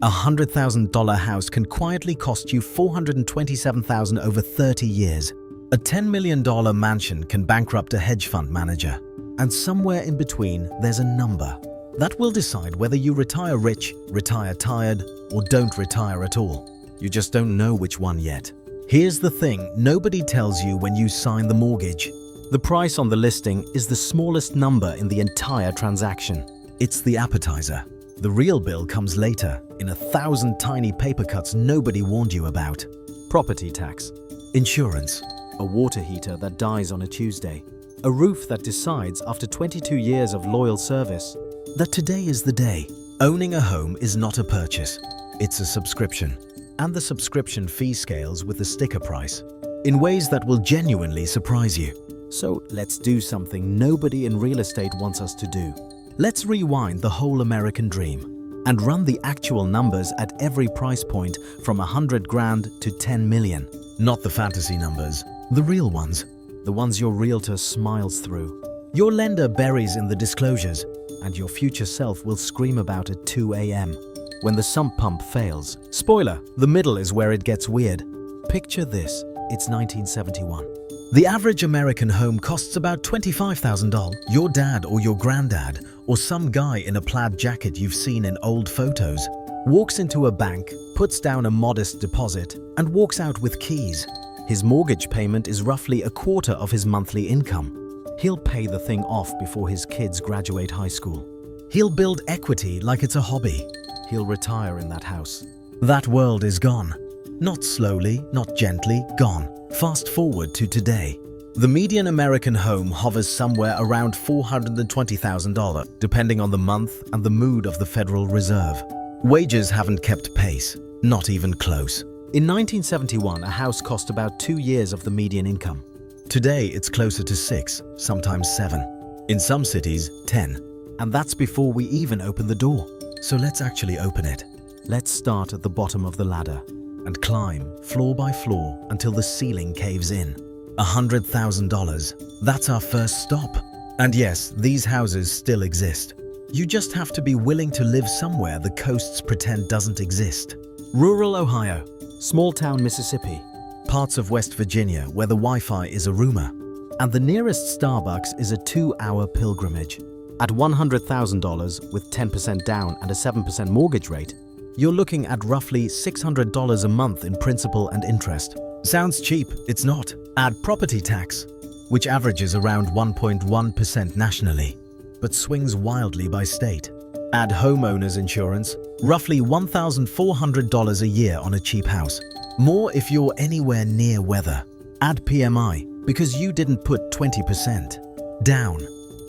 A $100,000 house can quietly cost you $427,000 over 30 years. A $10 million mansion can bankrupt a hedge fund manager. And somewhere in between, there's a number that will decide whether you retire rich, retire tired, or don't retire at all. You just don't know which one yet. Here's the thing nobody tells you when you sign the mortgage. The price on the listing is the smallest number in the entire transaction. It's the appetizer. The real bill comes later, in 1,000 tiny paper cuts nobody warned you about. Property tax, insurance, a water heater that dies on a Tuesday, a roof that decides after 22 years of loyal service that today is the day. Owning a home is not a purchase, it's a subscription. And the subscription fee scales with the sticker price in ways that will genuinely surprise you. So let's do something nobody in real estate wants us to do. Let's rewind the whole American dream and run the actual numbers at every price point from 100 grand to 10 million. Not the fantasy numbers, the real ones. The ones your realtor smiles through, your lender buries in the disclosures, and your future self will scream about at 2 a.m. when the sump pump fails. Spoiler, the middle is where it gets weird. Picture this, it's 1971. The average American home costs about $25,000. Your dad or your granddad, or some guy in a plaid jacket you've seen in old photos, walks into a bank, puts down a modest deposit, and walks out with keys. His mortgage payment is roughly a quarter of his monthly income. He'll pay the thing off before his kids graduate high school. He'll build equity like it's a hobby. He'll retire in that house. That world is gone. Not slowly, not gently, gone. Fast forward to today. The median American home hovers somewhere around $420,000, depending on the month and the mood of the Federal Reserve. Wages haven't kept pace, not even close. In 1971, a house cost about 2 years of the median income. Today, it's closer to 6, sometimes 7. In some cities, 10. And that's before we even open the door. So let's actually open it. Let's start at the bottom of the ladder and climb floor by floor until the ceiling caves in. $100,000. That's our first stop. And yes, these houses still exist. You just have to be willing to live somewhere the coasts pretend doesn't exist. Rural Ohio, small town Mississippi, parts of West Virginia where the Wi-Fi is a rumor, and the nearest Starbucks is a 2-hour pilgrimage. At $100,000 with 10% down and a 7% mortgage rate, you're looking at roughly $600 a month in principal and interest. Sounds cheap, it's not. Add property tax, which averages around 1.1% nationally, but swings wildly by state. Add homeowners insurance, roughly $1,400 a year on a cheap house. More if you're anywhere near weather. Add PMI, because you didn't put 20% down.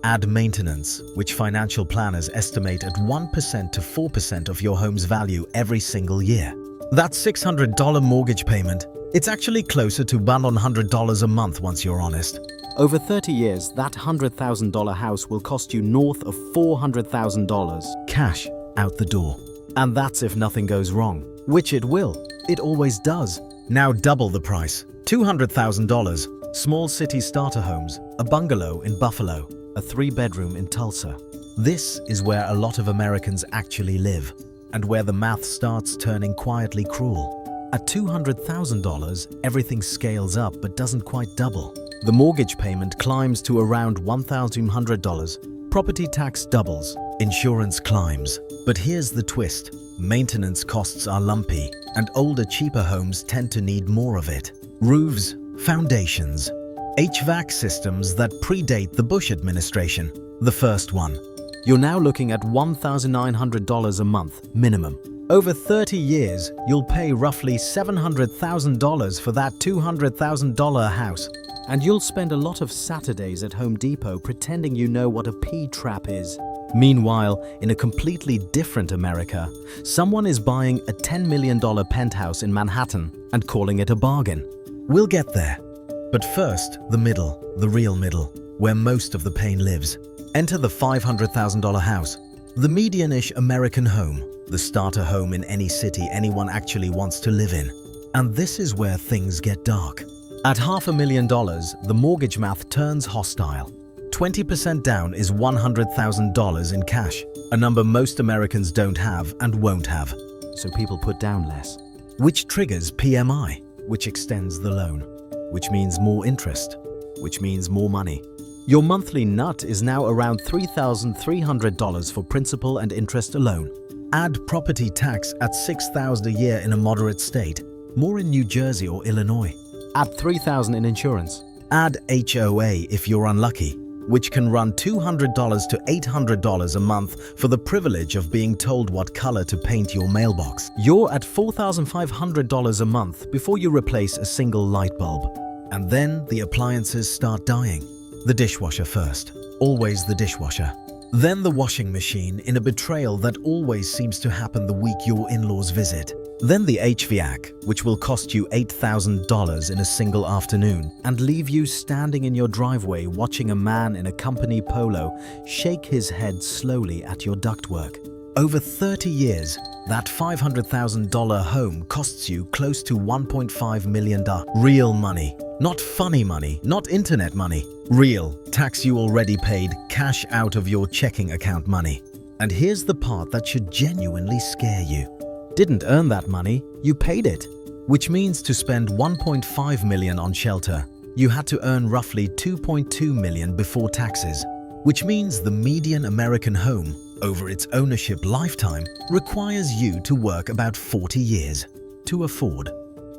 Add maintenance, which financial planners estimate at 1% to 4% of your home's value every single year. That $600 mortgage payment, it's actually closer to $100 a month once you're honest. Over 30 years, that $100,000 house will cost you north of $400,000 cash out the door. And that's if nothing goes wrong, which it will. It always does. Now double the price. $200,000. Small city starter homes, a bungalow in Buffalo, a 3-bedroom in Tulsa. This is where a lot of Americans actually live, and where the math starts turning quietly cruel. At $200,000, everything scales up but doesn't quite double. The mortgage payment climbs to around $1,100. Property tax doubles. Insurance climbs. But here's the twist. Maintenance costs are lumpy, and older, cheaper homes tend to need more of it. Roofs, foundations, HVAC systems that predate the Bush administration. The first one. You're now looking at $1,900 a month minimum. Over 30 years, you'll pay roughly $700,000 for that $200,000 house. And you'll spend a lot of Saturdays at Home Depot pretending you know what a P-trap is. Meanwhile, in a completely different America, someone is buying a $10 million penthouse in Manhattan and calling it a bargain. We'll get there. But first, the middle, the real middle, where most of the pain lives. Enter the $500,000 house, the median-ish American home, the starter home in any city anyone actually wants to live in. And this is where things get dark. At $500,000, the mortgage math turns hostile. 20% down is $100,000 in cash, a number most Americans don't have and won't have. so people put down less. Which triggers PMI, which extends the loan, which means more interest, which means more money. Your monthly nut is now around $3,300 for principal and interest alone. Add property tax at $6,000 a year in a moderate state, more in New Jersey or Illinois. Add $3,000 in insurance. Add HOA if you're unlucky, which can run $200 to $800 a month for the privilege of being told what color to paint your mailbox. You're at $4,500 a month before you replace a single light bulb. And then the appliances start dying. The dishwasher first, always the dishwasher. Then the washing machine in a betrayal that always seems to happen the week your in-laws visit. Then the HVAC, which will cost you $8,000 in a single afternoon and leave you standing in your driveway watching a man in a company polo shake his head slowly at your ductwork. Over 30 years, that $500,000 home costs you close to $1.5 million. Real money. Not funny money, not internet money. Real, tax you already paid, cash out of your checking account money. And here's the part that should genuinely scare you. Didn't earn that money, you paid it. Which means to spend $1.5 million on shelter, you had to earn roughly $2.2 million before taxes. Which means the median American home, over its ownership lifetime, requires you to work about 40 years to afford.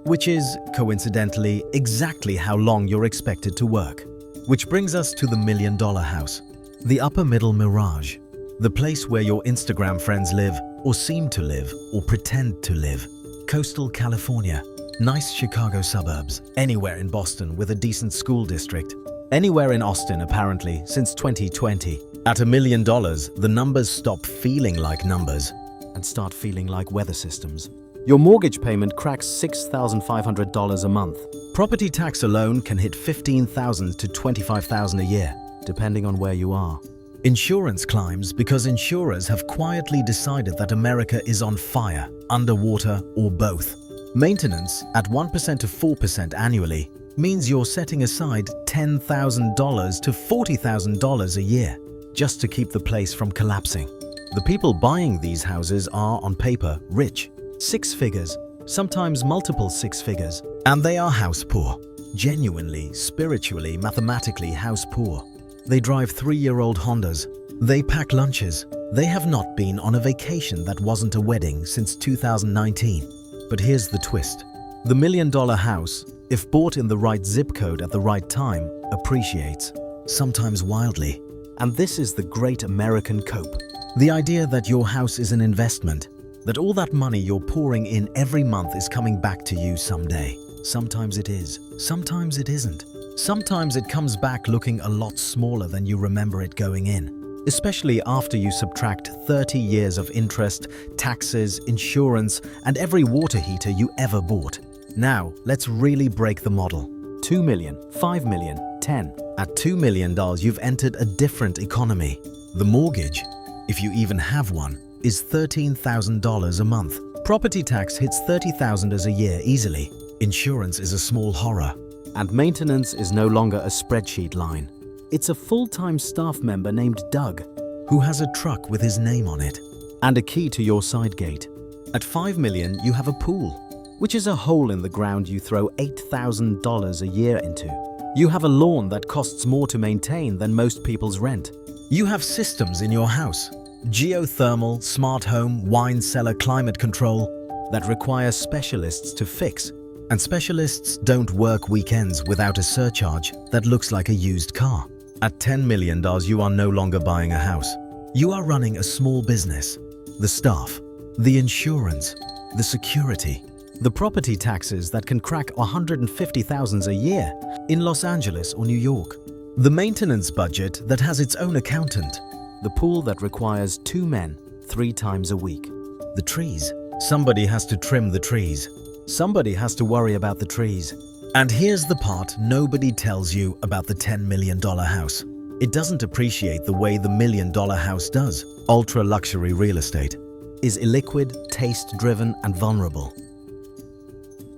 Which is, coincidentally, exactly how long you're expected to work. Which brings us to the $1 million house. The upper middle mirage. The place where your Instagram friends live, or seem to live, or pretend to live. Coastal California. Nice Chicago suburbs. Anywhere in Boston with a decent school district. Anywhere in Austin, apparently, since 2020. At $1 million, the numbers stop feeling like numbers and start feeling like weather systems. Your mortgage payment cracks $6,500 a month. Property tax alone can hit $15,000 to $25,000 a year, depending on where you are. Insurance climbs because insurers have quietly decided that America is on fire, underwater, or both. Maintenance at 1% to 4% annually means you're setting aside $10,000 to $40,000 a year just to keep the place from collapsing. The people buying these houses are, on paper, rich. 6 figures, sometimes multiple 6 figures. And they are house poor. Genuinely, spiritually, mathematically house poor. They drive 3-year-old Hondas. They pack lunches. They have not been on a vacation that wasn't a wedding since 2019. But here's the twist. The $1 million house, if bought in the right zip code at the right time, appreciates, sometimes wildly. And this is the great American cope. The idea that your house is an investment, that all that money you're pouring in every month is coming back to you someday. Sometimes it is, sometimes it isn't. Sometimes it comes back looking a lot smaller than you remember it going in, especially after you subtract 30 years of interest, taxes, insurance, and every water heater you ever bought. Now, let's really break the model. 2 million, 5 million, 10. At $2 million, you've entered a different economy. The mortgage, if you even have one, is $13,000 a month. Property tax hits $30,000 a year easily. Insurance is a small horror. And maintenance is no longer a spreadsheet line. It's a full-time staff member named Doug, who has a truck with his name on it, and a key to your side gate. At $5 million, you have a pool, which is a hole in the ground you throw $8,000 a year into. You have a lawn that costs more to maintain than most people's rent. You have systems in your house, geothermal, smart home, wine cellar climate control, that require specialists to fix. And specialists don't work weekends without a surcharge that looks like a used car. At $10 million, you are no longer buying a house. You are running a small business. The staff, the insurance, the security, the property taxes that can crack $150,000 a year in Los Angeles or New York, the maintenance budget that has its own accountant, the pool that requires 2 men 3 times a week, the trees. Somebody has to trim the trees. Somebody has to worry about the trees. And here's the part nobody tells you about the $10 million house. It doesn't appreciate the way the $1 million house does. Ultra-luxury real estate is illiquid, taste-driven, and vulnerable.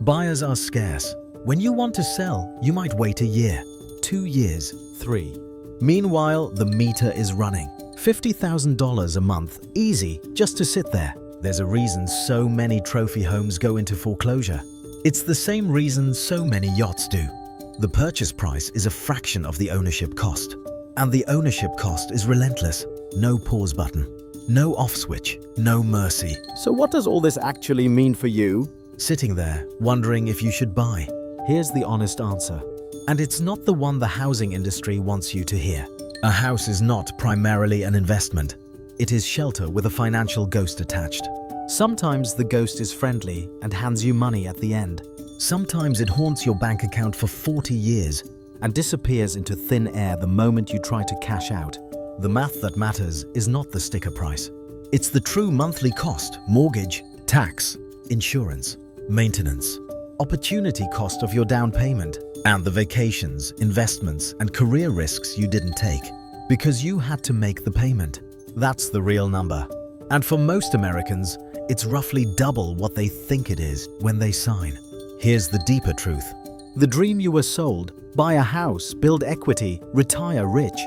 Buyers are scarce. When you want to sell, you might wait a year, 2 years, 3. Meanwhile, the meter is running. $50,000 a month, easy, just to sit there. There's a reason so many trophy homes go into foreclosure. It's the same reason so many yachts do. The purchase price is a fraction of the ownership cost. And the ownership cost is relentless. No pause button, no off switch, no mercy. So what does all this actually mean for you? Sitting there, wondering if you should buy. Here's the honest answer. And it's not the one the housing industry wants you to hear. A house is not primarily an investment. It is shelter with a financial ghost attached. Sometimes the ghost is friendly and hands you money at the end. Sometimes it haunts your bank account for 40 years and disappears into thin air the moment you try to cash out. The math that matters is not the sticker price. It's the true monthly cost, mortgage, tax, insurance, maintenance, opportunity cost of your down payment, and the vacations, investments, and career risks you didn't take because you had to make the payment. That's the real number. And for most Americans, it's roughly double what they think it is when they sign. Here's the deeper truth. The dream you were sold, buy a house, build equity, retire rich,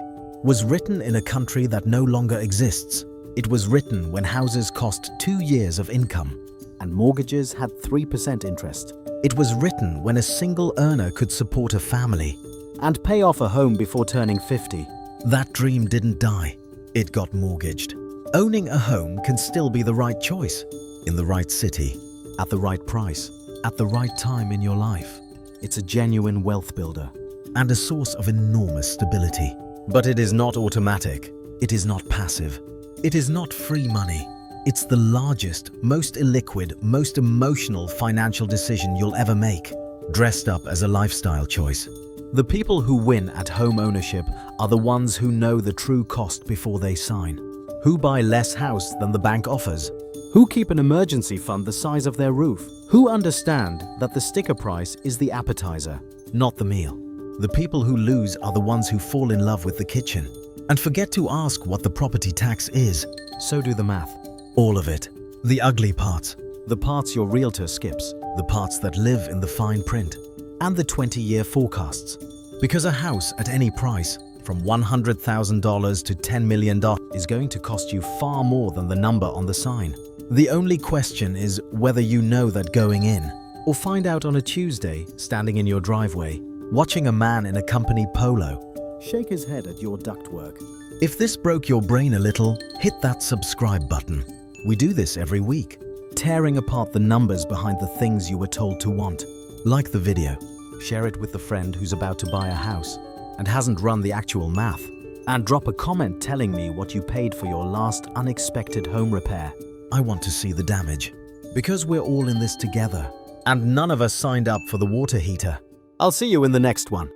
was written in a country that no longer exists. It was written when houses cost 2 years of income and mortgages had 3% interest. It was written when a single earner could support a family and pay off a home before turning 50. That dream didn't die. It got mortgaged. Owning a home can still be the right choice, in the right city, at the right price, at the right time in your life. It's a genuine wealth builder and a source of enormous stability. But it is not automatic. It is not passive. It is not free money. It's the largest, most illiquid, most emotional financial decision you'll ever make, dressed up as a lifestyle choice. The people who win at home ownership are the ones who know the true cost before they sign, who buy less house than the bank offers, who keep an emergency fund the size of their roof, who understand that the sticker price is the appetizer, not the meal. The people who lose are the ones who fall in love with the kitchen and forget to ask what the property tax is. So do the math. All of it. The ugly parts. The parts your realtor skips. The parts that live in the fine print. And the 20-year forecasts. Because a house at any price, from $100,000 to $10 million, is going to cost you far more than the number on the sign. The only question is whether you know that going in, or find out on a Tuesday, standing in your driveway, watching a man in a company polo shake his head at your ductwork. If this broke your brain a little, hit that subscribe button. We do this every week, tearing apart the numbers behind the things you were told to want. Like the video. Share it with the friend who's about to buy a house and hasn't run the actual math. And drop a comment telling me what you paid for your last unexpected home repair. I want to see the damage. Because we're all in this together. And none of us signed up for the water heater. I'll see you in the next one.